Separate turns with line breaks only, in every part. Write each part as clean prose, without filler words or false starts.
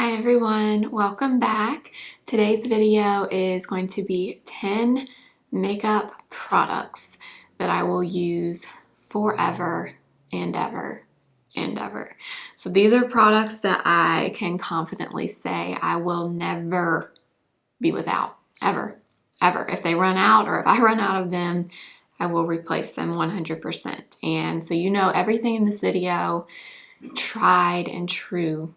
Hi everyone, welcome back. Today's video is going to be 10 makeup products that I will use forever and ever and ever. So these are products that I can confidently say I will never be without, ever. If they run out or if I run out of them, I will replace them 100%. And so you know everything in this video, tried and true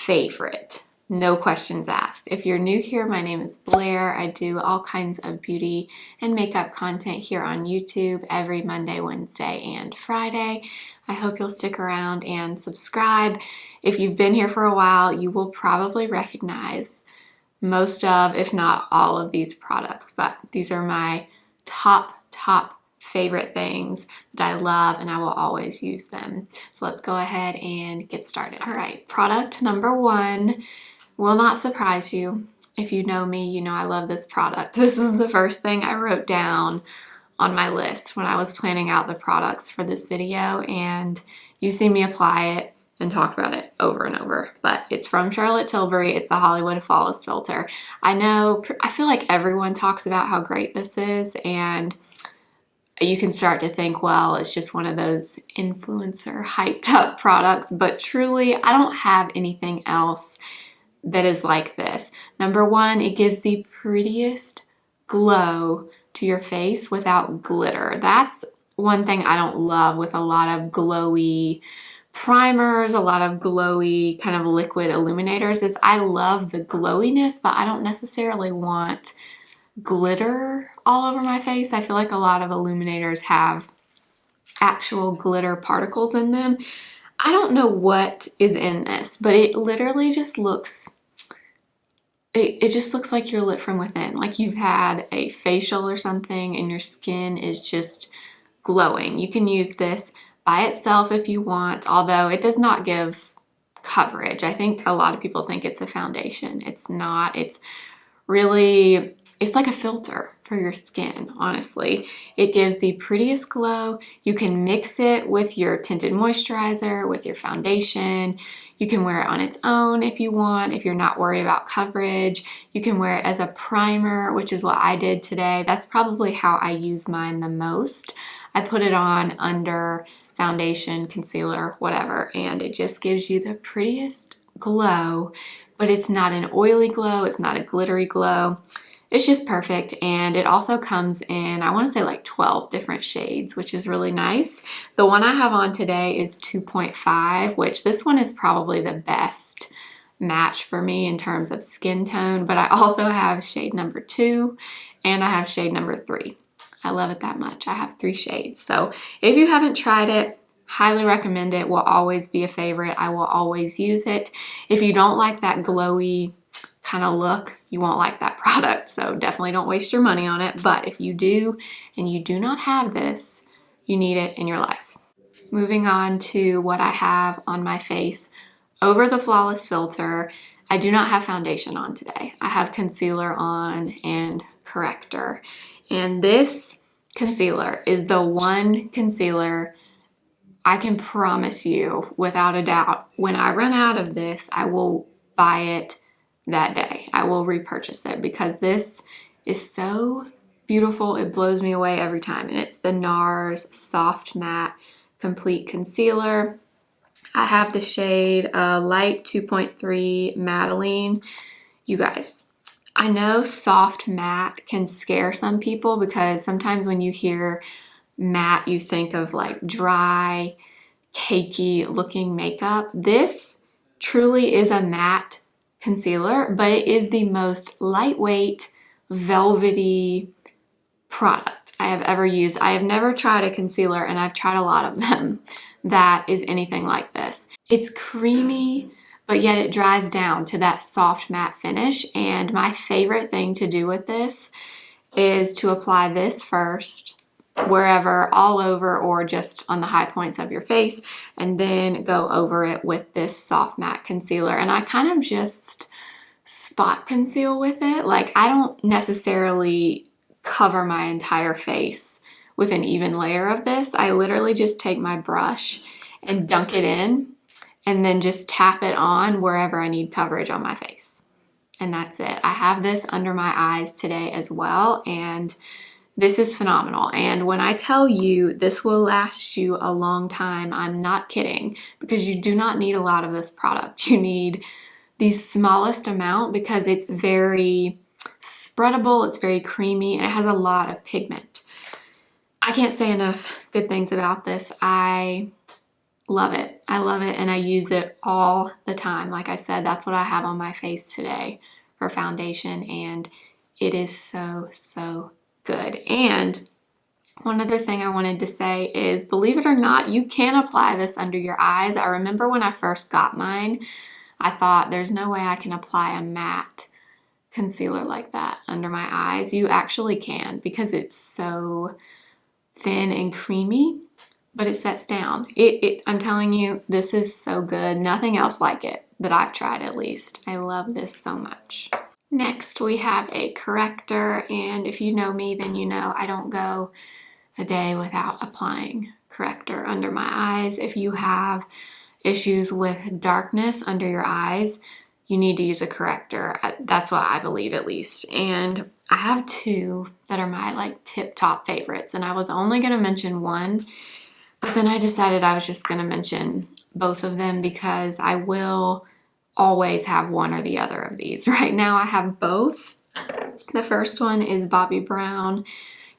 favorite. No questions asked. If you're new here, my name is Blair. I do all kinds of beauty and makeup content here on YouTube every Monday, Wednesday, and Friday. I hope you'll stick around and subscribe. If you've been here for a while, you will probably recognize most of, if not all of these products, but these are my top favorite things that I love and I will always use them. So let's go ahead and get started. All right, product number one will not surprise you. If you know me, you know I love this product. This is the first thing I wrote down on my list when I was planning out the products for this video, and you see me apply it and talk about it over and over. But it's from Charlotte Tilbury. It's the Hollywood Flawless Filter. I feel like everyone talks about how great this is, and you can start to think, well, it's just one of those influencer hyped up products, but truly I don't have anything else that is like this. Number one, it gives the prettiest glow to your face without glitter. That's one thing I don't love with a lot of glowy primers, a lot of glowy kind of liquid illuminators, is I love the glowiness, but I don't necessarily want glitter all over my face. I feel like a lot of illuminators have actual glitter particles in them. I don't know what is in this, but it literally just looks, it just looks like you're lit from within, like you've had a facial or something and your skin is just glowing. You can use this by itself if you want, although it does not give coverage. I think a lot of people think it's a foundation. It's not. It's really, it's like a filter for your skin, honestly. It gives the prettiest glow. You can mix it with your tinted moisturizer, with your foundation. You can wear it on its own if you want, if you're not worried about coverage. You can wear it as a primer, which is what I did today. That's probably how I use mine the most. I put it on under foundation, concealer, whatever, and it just gives you the prettiest glow, but it's not an oily glow. It's not a glittery glow. It's just perfect. And it also comes in, I want to say like 12 different shades, which is really nice. The one I have on today is 2.5, which this one is probably the best match for me in terms of skin tone, but I also have shade number 2 and I have shade number 3. I love it that much. I have 3 shades. So if you haven't tried it, highly recommend it. Will always be a favorite. I will always use it. If you don't like that glowy kind of look, you won't like that product. So definitely don't waste your money on it. But if you do and you do not have this, you need it in your life. Moving on to what I have on my face over the Flawless Filter. I do not have foundation on today. I have concealer on and Corrector. And this concealer is the one concealer I can promise you without a doubt, when I run out of this, I will buy it that day. I will repurchase it because this is so beautiful. It blows me away every time. And it's the Nars Soft Matte Complete Concealer. I have the shade Light 2.3 Madeline. You guys, I know soft matte can scare some people because sometimes when you hear matte, you think of like dry, cakey looking makeup. This truly is a matte concealer, but it is the most lightweight, velvety product I have ever used. I have never tried a concealer, and I've tried a lot of them, that is anything like this. It's creamy, but yet it dries down to that soft matte finish. And my favorite thing to do with this is to apply this first wherever, all over, or just on the high points of your face, and then go over it with this soft matte concealer. And I kind of just spot conceal with it. Like, I don't necessarily cover my entire face with an even layer of this. I literally just take my brush and dunk it in and then just tap it on wherever I need coverage on my face. And that's it. I have this under my eyes today as well, and this is phenomenal. And when I tell you this will last you a long time, I'm not kidding, because you do not need a lot of this product. You need the smallest amount because it's very spreadable, it's very creamy, and it has a lot of pigment. I can't say enough good things about this. I love it. I love it, and I use it all the time. Like I said, that's what I have on my face today for foundation, and it is so, so good. And one other thing I wanted to say is, believe it or not, you can apply this under your eyes. I remember when I first got mine, I thought there's no way I can apply a matte concealer like that under my eyes. You actually can, because it's so thin and creamy, but it sets down. I'm telling you, this is so good. Nothing else like it that I've tried, at least. I love this so much. Next, we have a corrector, and if you know me, then you know I don't go a day without applying corrector under my eyes. If you have issues with darkness under your eyes, you need to use a corrector. That's what I believe, at least. And I have two that are my like tip-top favorites, and I was only going to mention one, but then I decided I was just going to mention both of them because I will always have one or the other of these. Right now I have both. The first one is Bobbi Brown.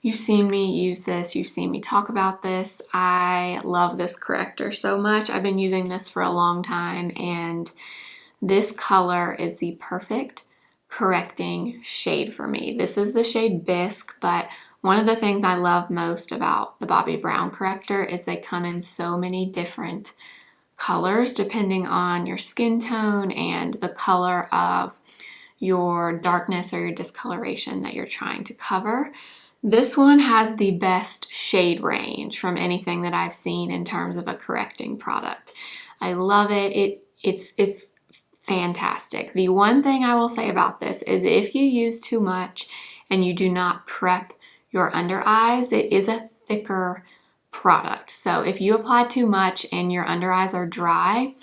You've seen me use this, you've seen me talk about this. I love this corrector so much. I've been using this for a long time, and this color is the perfect correcting shade for me. This is the shade Bisque, but one of the things I love most about the Bobbi Brown corrector is they come in so many different colors depending on your skin tone and the color of your darkness or your discoloration that you're trying to cover. This one has the best shade range from anything that I've seen in terms of a correcting product. I love it. It's fantastic. The one thing I will say about this is if you use too much and you do not prep your under eyes, it is a thicker product. So if you apply too much and your under eyes are dry,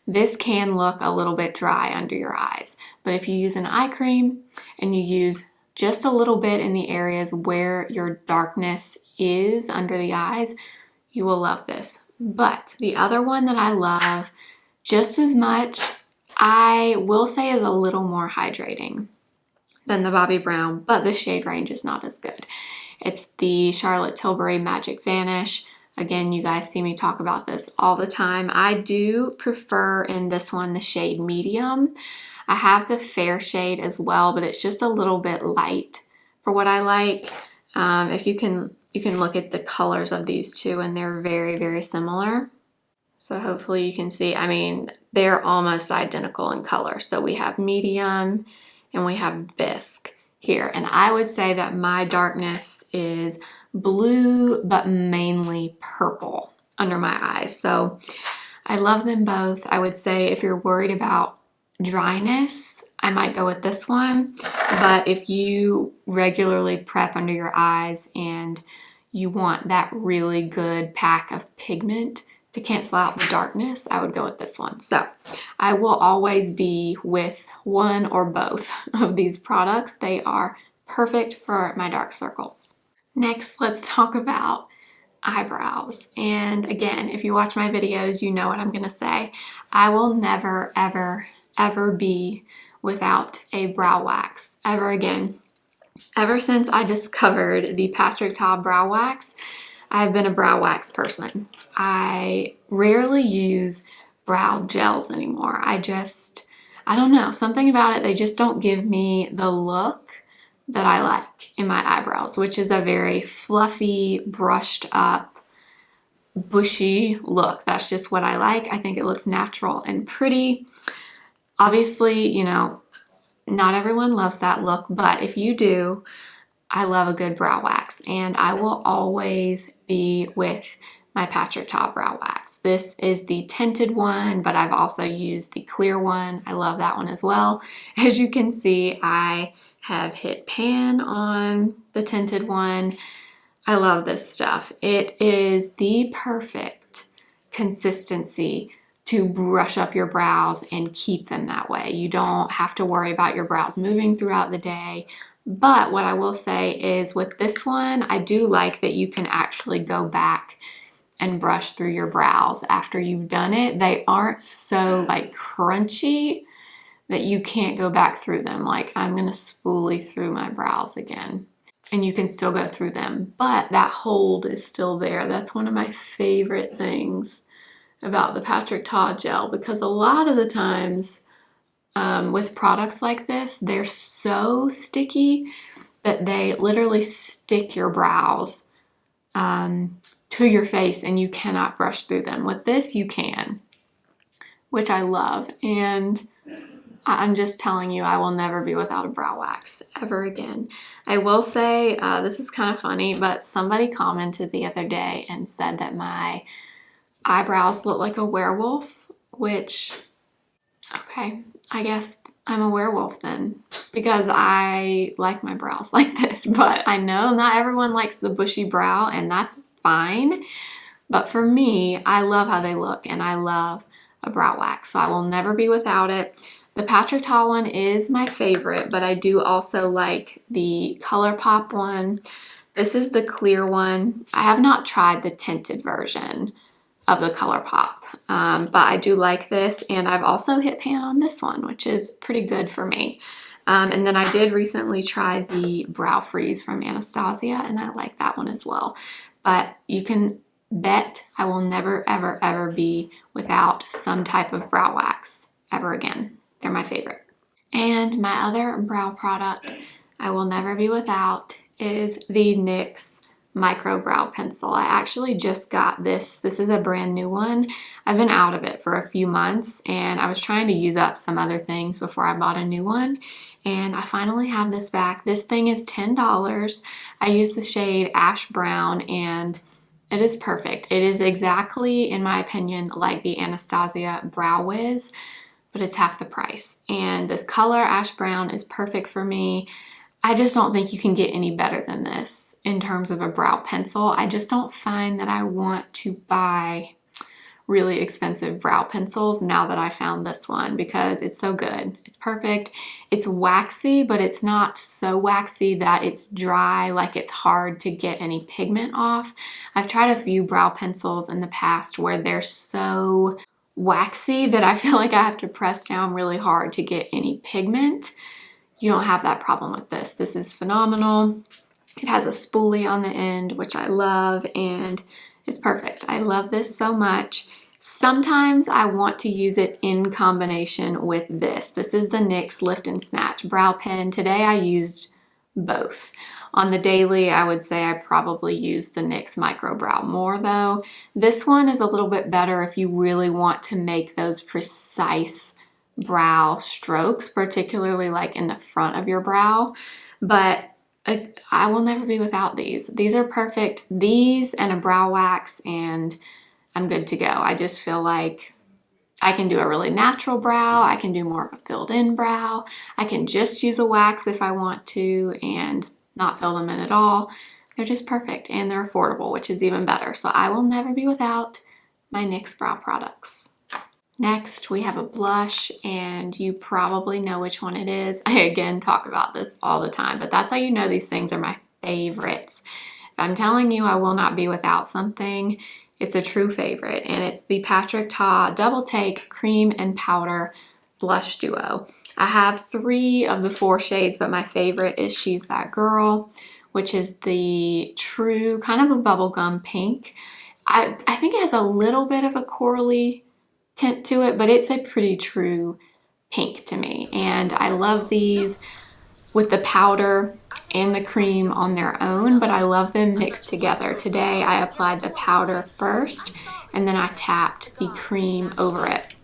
this can look a little bit dry under your eyes. But if you use an eye cream and you use just a little bit in the areas where your darkness is under the eyes, you will love this. But the other one that I love just as much, I will say, is a little more hydrating than the Bobbi Brown, but the shade range is not as good. It's the Charlotte Tilbury Magic Vanish. Again, you guys see me talk about this all the time. I do prefer in this one the shade medium. I have the fair shade as well, but it's just a little bit light for what I like. If you can look at the colors of these two, and they're very, very similar. So hopefully you can see, I mean, they're almost identical in color. So we have medium and we have Bisque here. And I would say that my darkness is blue, but mainly purple under my eyes. So I love them both. I would say if you're worried about dryness, I might go with this one. But if you regularly prep under your eyes and you want that really good pack of pigment to cancel out the darkness, I would go with this one. So I will always be with one or both of these products. They are perfect for my dark circles. Next, let's talk about eyebrows. And again, if you watch my videos, you know what I'm gonna say. I will never, ever, ever be without a brow wax ever again. Ever since I discovered the Patrick Ta brow wax, I've been a brow wax person. I rarely use brow gels anymore. I don't know, something about it, they just don't give me the look that I like in my eyebrows, which is a very fluffy, brushed up, bushy look. That's just what I like. I think it looks natural and pretty. Obviously, you know, not everyone loves that look, but if you do, I love a good brow wax, and I will always be with my Patrick Ta brow wax. This is the tinted one, but I've also used the clear one. I love that one as well. As you can see, I have hit pan on the tinted one. I love this stuff. It is the perfect consistency to brush up your brows and keep them that way. You don't have to worry about your brows moving throughout the day. But what I will say is with this one, I do like that you can actually go back and brush through your brows after you've done it. They aren't so like crunchy that you can't go back through them. Like I'm gonna spoolie through my brows again. And you can still go through them, but that hold is still there. That's one of my favorite things about the Patrick Ta gel, because a lot of the times with products like this, they're so sticky that they literally stick your brows to your face and you cannot brush through them. With this, you can, which I love. And I'm just telling you, I will never be without a brow wax ever again. I will say, this is kind of funny, but somebody commented the other day and said that my eyebrows look like a werewolf, which, okay, I guess I'm a werewolf then, because I like my brows like this. But I know not everyone likes the bushy brow, and that's fine. But for me, I love how they look, and I love a brow wax, so I will never be without it. The Patrick Ta one is my favorite, but I do also like the ColourPop one. This is the clear one. I have not tried the tinted version of the ColourPop, but I do like this, and I've also hit pan on this one, which is pretty good for me. And then I did recently try the Brow Freeze from Anastasia, and I like that one as well. But you can bet I will never, ever, ever be without some type of brow wax ever again. They're my favorite. And my other brow product I will never be without is the NYX Micro Brow Pencil. I actually just got this. This is a brand new one. I've been out of it for a few months, and I was trying to use up some other things before I bought a new one, and I finally have this back. This thing is $10. I use the shade Ash Brown, and it is perfect. It is exactly, in my opinion, like the Anastasia Brow Wiz, but it's half the price. And this color, Ash Brown, is perfect for me. I just don't think you can get any better than this in terms of a brow pencil. I just don't find that I want to buy really expensive brow pencils now that I found this one, because it's so good. It's perfect. It's waxy, but it's not so waxy that it's dry, like it's hard to get any pigment off. I've tried a few brow pencils in the past where they're so waxy that I feel like I have to press down really hard to get any pigment. You don't have that problem with this. This is phenomenal. It has a spoolie on the end, which I love, and it's perfect. I love this so much. Sometimes I want to use it in combination with this. This is the NYX Lift and Snatch Brow Pen. Today I used both. On the daily, I would say I probably use the NYX Micro Brow more though. This one is a little bit better if you really want to make those precise brow strokes, particularly like in the front of your brow. But I will never be without these. These are perfect. These and a brow wax, and I'm good to go. I just feel like I can do a really natural brow. I can do more of a filled in brow. I can just use a wax if I want to and not fill them in at all. They're just perfect, and they're affordable, which is even better. So I will never be without my NYX brow products. Next, we have a blush, and you probably know which one it is. I again talk about this all the time, but that's how you know these things are my favorites. If I'm telling you I will not be without something, it's a true favorite, and it's the Patrick Ta Double Take Cream and Powder Blush Duo. I have 3 of the 4 shades, but my favorite is She's That Girl, which is the true kind of a bubblegum pink. I think it has a little bit of a corally tint to it, but it's a pretty true pink to me. And I love these with the powder and the cream on their own, but I love them mixed together. Today I applied the powder first, and then I tapped the cream over it.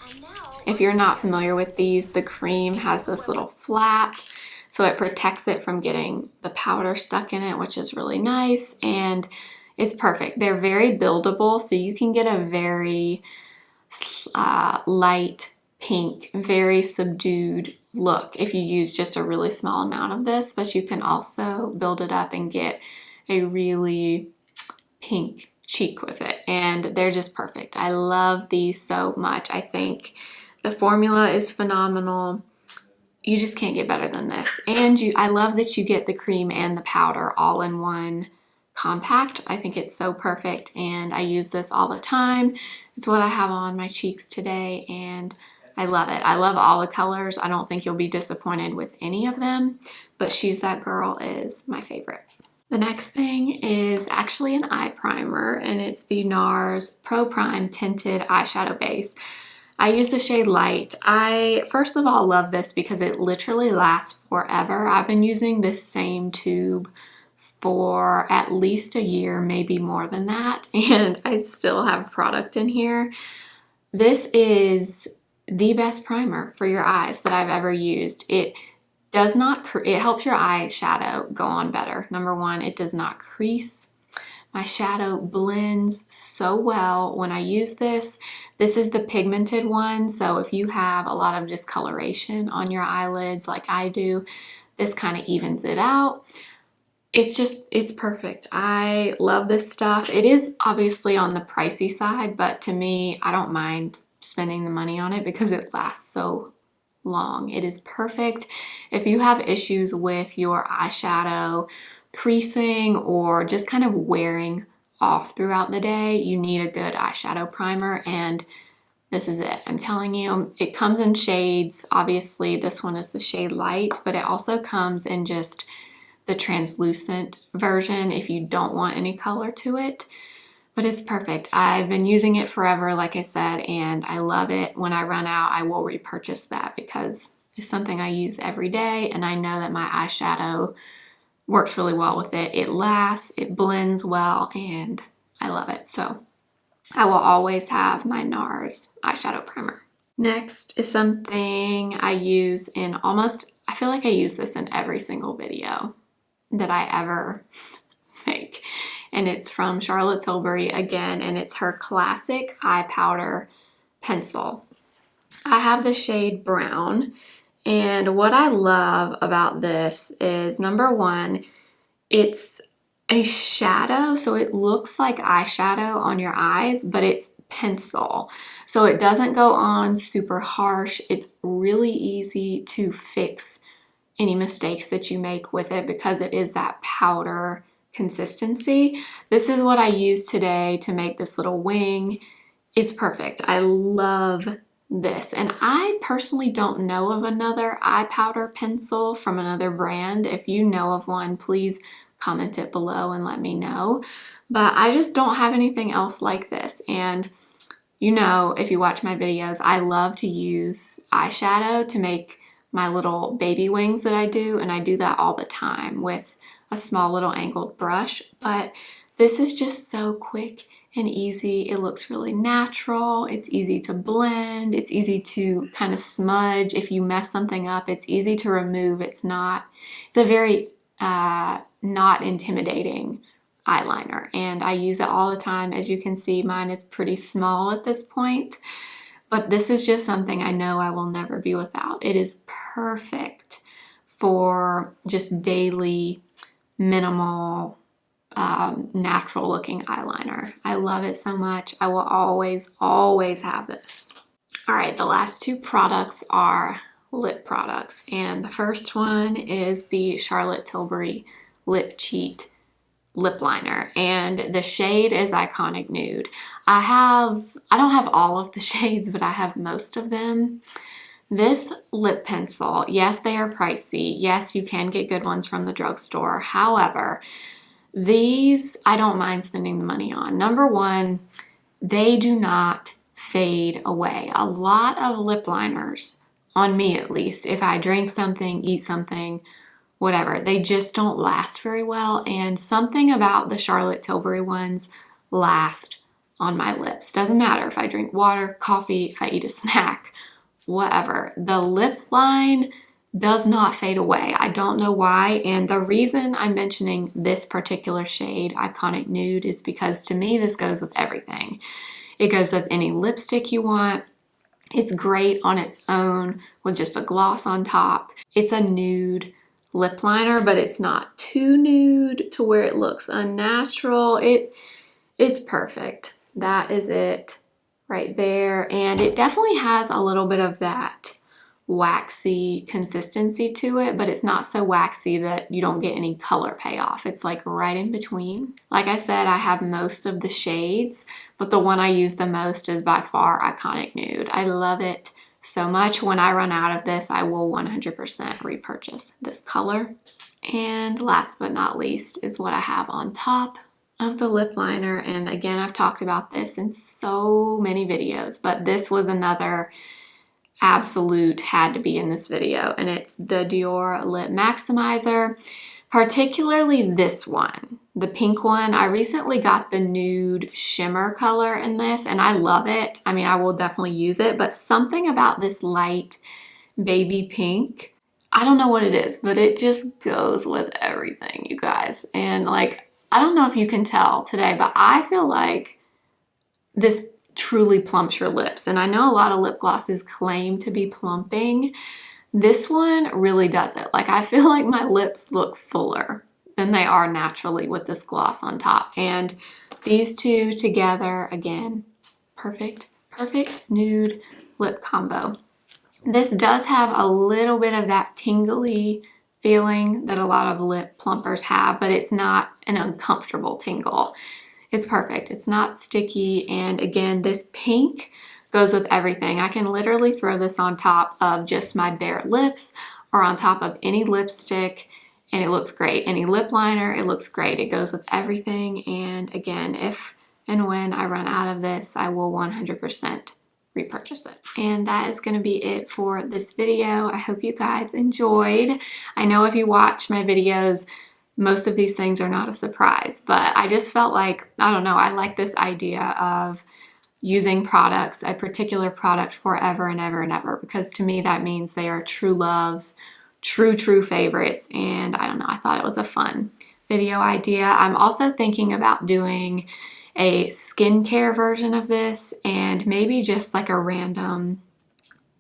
If you're not familiar with these, the cream has this little flap, so it protects it from getting the powder stuck in it, which is really nice, and it's perfect. They're very buildable, so you can get a very light pink, very subdued look if you use just a really small amount of this, but you can also build it up and get a really pink cheek with it, and they're just perfect. I love these so much. I think the formula is phenomenal. You just can't get better than this. And I love that you get the cream and the powder all in one compact. I think it's so perfect, and I use this all the time. It's what I have on my cheeks today, and I love it. I love all the colors. I don't think you'll be disappointed with any of them, but She's That Girl is my favorite. The next thing is actually an eye primer, and it's the Nars Pro Prime Tinted Eyeshadow Base. I use the shade Light. I, first of all, love this because it literally lasts forever. I've been using this same tube for at least a year, maybe more than that, and I still have product in here. This is the best primer for your eyes that I've ever used. It does not, it helps your eyeshadow go on better. Number one, it does not crease. My shadow blends so well when I use this. This is the pigmented one, so if you have a lot of discoloration on your eyelids like I do, this kind of evens it out. It's perfect. I love this stuff. It is obviously on the pricey side, but to me, I don't mind spending the money on it because it lasts so long. It is perfect if you have issues with your eyeshadow creasing or just kind of wearing off throughout the day. You need a good eyeshadow primer, and this is it. I'm telling you, it comes in shades. Obviously, this one is the shade Light, but it also comes in just the translucent version if you don't want any color to it. But it's perfect. I've been using it forever, like I said, and I love it. When I run out, I will repurchase that because it's something I use every day, and I know that my eyeshadow works really well with it. It lasts, it blends well, and I love it. So I will always have my Nars eyeshadow primer. Next is something I use in I feel like I use this in every single video that I ever make. And it's from Charlotte Tilbury again, and it's her classic eye powder pencil. I have the shade Brown, and what I love about this is, number one, it's a shadow, so it looks like eyeshadow on your eyes, but it's pencil. So it doesn't go on super harsh. It's really easy to fix any mistakes that you make with it because it is that powder consistency. This is what I use today to make this little wing. It's perfect. I love this. And I personally don't know of another eye powder pencil from another brand. If you know of one, please comment it below and let me know. But I just don't have anything else like this. And you know, if you watch my videos, I love to use eyeshadow to make my little baby wings that I do, and I do that all the time with a small little angled brush. But this is just so quick and easy. It looks really natural. It's easy to blend. It's easy to kind of smudge. If you mess something up, it's easy to remove. It's a very not intimidating eyeliner, and I use it all the time. As you can see, mine is pretty small at this point, but this is just something I know I will never be without. It is perfect for just daily, minimal, natural looking eyeliner. I love it so much. I will always have this. All right, the last two products are lip products, and the first one is the Charlotte Tilbury Lip Cheat lip liner, and the shade is Iconic Nude. I don't have all of the shades, but I have most of them. This lip pencil, yes, they are pricey. Yes, you can get good ones from the drugstore. However, these I don't mind spending the money on. Number one, they do not fade away. A lot of lip liners, on me at least, if I drink something, eat something, whatever, they just don't last very well. And something about the Charlotte Tilbury ones last on my lips. Doesn't matter if I drink water, coffee, if I eat a snack, whatever. The lip line does not fade away. I don't know why. And the reason I'm mentioning this particular shade, Iconic Nude, is because to me, this goes with everything. It goes with any lipstick you want. It's great on its own with just a gloss on top. It's a nude lip liner, but it's not too nude to where it looks unnatural. It's perfect. That is it right there. And it definitely has a little bit of that waxy consistency to it, but it's not so waxy that you don't get any color payoff. It's like right in between. Like I said, I have most of the shades, but the one I use the most is by far Iconic Nude. I love it so much. When I run out of this, I will 100% repurchase this color. And last but not least is what I have on top of the lip liner. And again, I've talked about this in so many videos, but this was another absolute had to be in this video, and it's the Dior Lip Maximizer, particularly this one, the pink one. I recently got the nude shimmer color in this, and I love it. I mean, I will definitely use it, but something about this light baby pink, I don't know what it is, but it just goes with everything, you guys. And like, I don't know if you can tell today, but I feel like this truly plumps your lips. And I know a lot of lip glosses claim to be plumping. This one really does it. Like, I feel like my lips look fuller than they are naturally with this gloss on top. And these two together, again, perfect nude lip combo. This does have a little bit of that tingly feeling that a lot of lip plumpers have, but it's not an uncomfortable tingle. It's perfect. It's not sticky. And again, this pink goes with everything. I can literally throw this on top of just my bare lips or on top of any lipstick and it looks great. Any lip liner, it looks great. It goes with everything. And again, if and when I run out of this, I will 100% repurchase it. And that is going to be it for this video. I hope you guys enjoyed. I know if you watch my videos, most of these things are not a surprise, but I just felt like, I don't know, I like this idea of using products, a particular product forever and ever and ever, because to me that means they are true loves, true favorites, and I don't know, I thought it was a fun video idea. I'm also thinking about doing a skincare version of this and maybe just like a random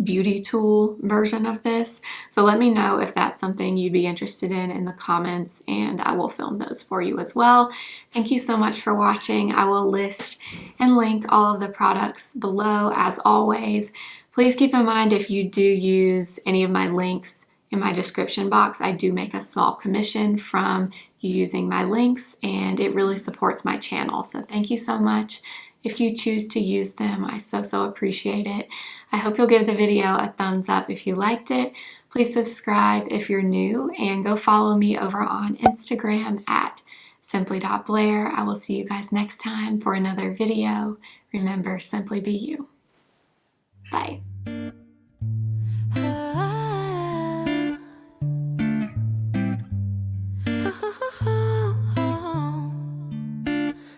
beauty tool version of this. So let me know if that's something you'd be interested in the comments, and I will film those for you as well. Thank you so much for watching. I will list and link all of the products below as always. Please keep in mind, if you do use any of my links in my description box, I do make a small commission from you using my links, and it really supports my channel. So thank you so much. If you choose to use them, I so appreciate it. I hope you'll give the video a thumbs up if you liked it. Please subscribe if you're new, and go follow me over on Instagram at simply.blair. I will see you guys next time for another video. Remember, simply be you. Bye.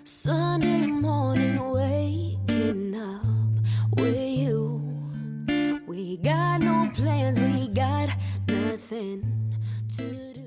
Sunday morning, waking up with you. We got no plans, we got nothing to do.